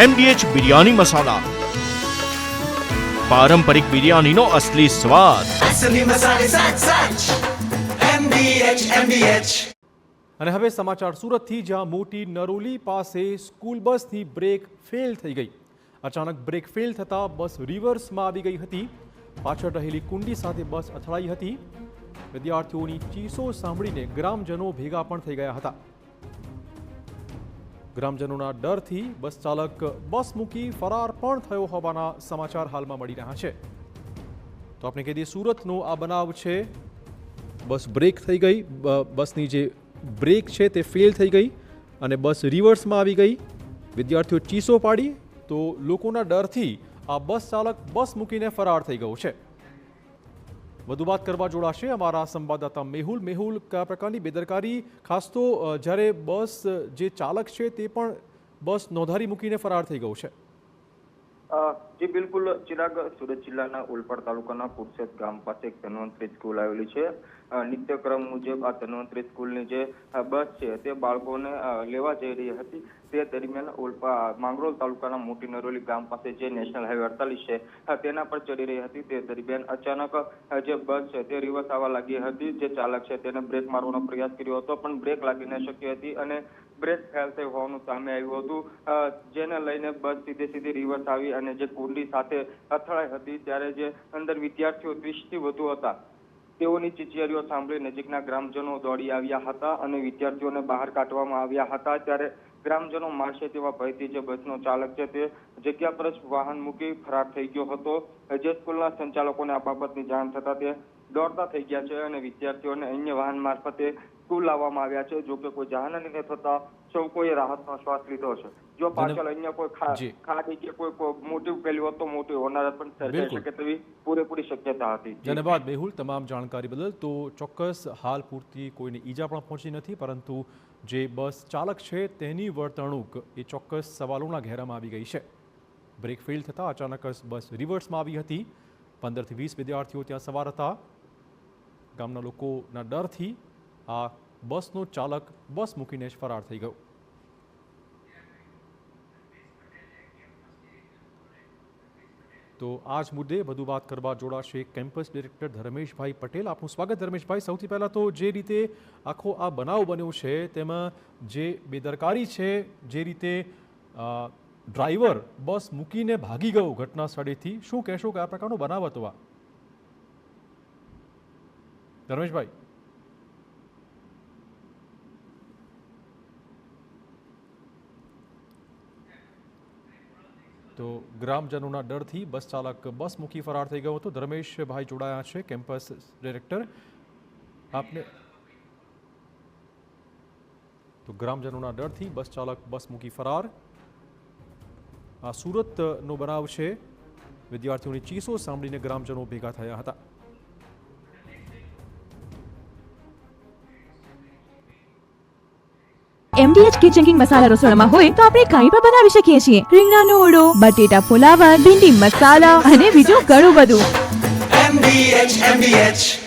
MDH biryani મસાલા, પારંપરિક બિરયાનીનો અસલી સ્વાદ. असली मसाले साथ साथ MDH. અને હવે સમાચાર સુરતથી, જ્યાં મોટી નરોલી પાસે સ્કૂલ બસની બ્રેક ફેલ થઈ ગઈ. અચાનક બ્રેક ફેલ થતાં બસ રિવર્સમાં આવી ગઈ હતી. પાછળ રહેલી કુંડી સાથે બસ અથડાઈ હતી. વિદ્યાર્થીઓની ચીસો સાંભળીને ગ્રામજનો ભેગા પણ થઈ ગયા હતા. ગ્રામજનોના ડરથી બસ ચાલક બસ મૂકી ફરાર પણ થયો હોવાના સમાચાર હાલમાં મળી રહ્યા છે. તો આપણે કહી દઈએ, સુરતનો આ બનાવ છે. બસ બ્રેક થઈ ગઈ, બસની જે બ્રેક છે તે ફેલ થઈ ગઈ અને બસ રિવર્સમાં આવી ગઈ. વિદ્યાર્થીઓ ચીસો પાડી તો લોકોના ડરથી આ બસ ચાલક બસ મૂકીને ફરાર થઈ ગયો છે. વધુ વાત કરવા જોડાશે અમારા સંવાદદાતા મેહુલ. મેહુલ, કયા પ્રકારની બેદરકારી, ખાસ તો જ્યારે બસ જે ચાલક છે તે પણ બસ નોંધારી મૂકીને ફરાર થઈ ગયો છે? જી બિલકુલ ચિરાગ, સુરત જિલ્લાના ઓલપાડ તાલુકાના પુરસદ ગામ પાસે એક ધન્વંતરી સ્કૂલ આવેલી છે. નિત્યક્રમ મુજબ આ ધન્વંતરી સ્કૂલની જે બસ છે તે બાળકોને લેવા જઈ રહી હતી. તે દરમિયાન માંગરોળ તાલુકાના મોટી નરોલી ગામ પાસે જે નેશનલ હાઈવે 48 છે તેના પર ચડી રહી હતી. તે દરમિયાન અચાનક જે બસ છે તે રિવર્સ આવવા લાગી હતી. જે ચાલક છે તેને બ્રેક મારવાનો પ્રયાસ કર્યો હતો, પણ બ્રેક લાગી ન શકી હતી અને બ્રેક ફેલ થઈ હોવાનું સામે આવ્યું હતું. જેને લઈને બસ સીધી રિવર્સ આવી અને જે કુંડી સાથે અથડાઈ હતી. ત્યારે જે અંદર વિદ્યાર્થીઓ 30થી વધુ હતા તેઓની ચીચિયારીઓ સાંભળી નજીકના ગ્રામજનો દોડી આવ્યા હતા અને વિદ્યાર્થીઓને બહાર કાઢવામાં આવ્યા હતા. ત્યારે ગ્રામજનો મારશે તેવા ભયથી જે બસનો ચાલક છે તે જગ્યા પર જ વાહન મૂકી ફરાર થઈ ગયો હતો. જે સ્કૂલના સંચાલકોને આ બાબતની જાણ થતા તે દોડતા થઈ ગયા છે અને વિદ્યાર્થીઓને અન્ય વાહન મારફતે સ્કૂલ લાવવામાં આવ્યા છે. જો કે કોઈ જાનહાનિ ન થતા સૌ કોઈ રાહતનો શ્વાસ લીધો છે. જો પાછળ અન્ય કોઈ ખાડી કે કોઈ મોટી પેલી હોત તો મોટી હોનારત પણ સર્જાઈ શકે તેવી પૂરેપૂરી શક્યતા હતી. ધન્યવાદ મેહુલ, તમામ જાણકારી બદલ. તો ચોક્કસ હાલ પૂરતી કોઈને ઈજા પણ પહોંચી નથી, પરંતુ જે બસ ચાલક છે તેની વર્તણૂક એ ચોક્કસ સવાલોના ઘેરામાં આવી ગઈ છે. બ્રેક ફેલ થતાં અચાનક બસ રિવર્સમાં આવી હતી. 15થી 20 વિદ્યાર્થીઓ ત્યાં સવાર હતા. ગામના લોકોના ડરથી આ બસનો ચાલક બસ મૂકીને જ ફરાર થઈ ગયો. તો આ જ મુદ્દે વધુ વાત કરવા જોડાશે કેમ્પસ ડિરેક્ટર ધર્મેશભાઈ પટેલ. આપનું સ્વાગત ધર્મેશભાઈ. સૌથી પહેલાં તો જે રીતે આખો આ બનાવ બન્યો છે તેમાં જે બેદરકારી છે, જે રીતે ડ્રાઈવર બસ મૂકીને ભાગી ગયો ઘટના સ્થળેથી, શું કહેશો? કયા પ્રકારનો બનાવ હતો આ ધર્મેશભાઈ? તો ગ્રામજનોના ડરથી બસ ચાલક બસ મૂકી ફરાર થઈ ગયો હતો. ધર્મેશભાઈ જોડાયા છે, કેમ્પસ ડિરેક્ટર. આપને તો ગ્રામજનોના ડરથી બસ ચાલક બસ મૂકી ફરાર. આ સુરતનો બનાવ છે. વિદ્યાર્થીઓની ચીસો સાંભળીને ગ્રામજનો ભેગા થયા હતા. MDH કિચન કિંગ મસાલા રસોડામાં હોય તો આપણે કાંઈ પણ બનાવી શકીએ છીએ. રીંગણાનો ઓળો, બટેટા ફુલાવર, ભીંડી મસાલા અને બીજું ઘણું બધું. MDH.